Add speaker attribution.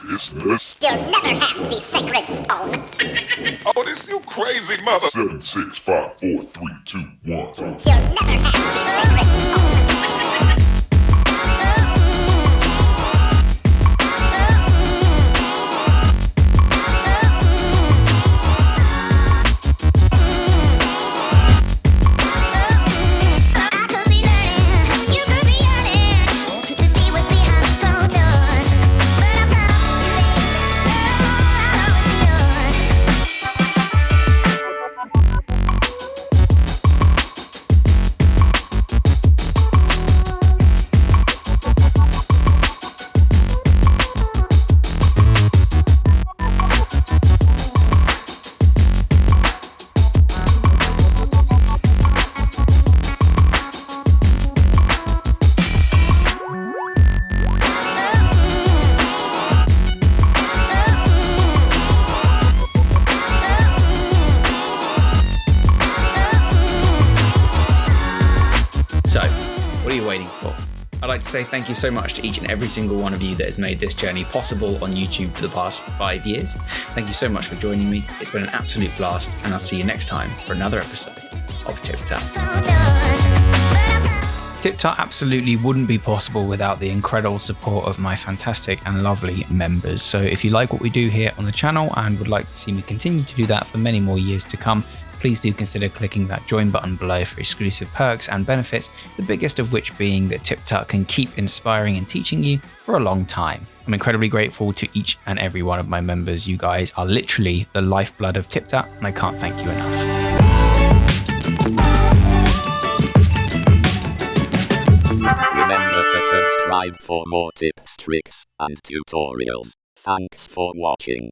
Speaker 1: business.
Speaker 2: You'll never have the sacred stone.
Speaker 1: Oh, this you crazy mother. 7, 6, 5, 4, 3, 2, 1.
Speaker 2: You'll never have the sacred stone.
Speaker 3: So, what are you waiting for? I'd like to say thank you so much to each and every single one of you that has made this journey possible on YouTube for the past 5 years. Thank you so much for joining me. It's been an absolute blast, and I'll see you next time for another episode of TipTut. TipTut absolutely wouldn't be possible without the incredible support of my fantastic and lovely members. So if you like what we do here on the channel and would like to see me continue to do that for many more years to come, please do consider clicking that join button below for exclusive perks and benefits, the biggest of which being that TipTut can keep inspiring and teaching you for a long time. I'm incredibly grateful to each and every one of my members. You guys are literally the lifeblood of TipTut, and I can't thank you enough.
Speaker 4: Remember to subscribe for more tips, tricks, and tutorials. Thanks for watching.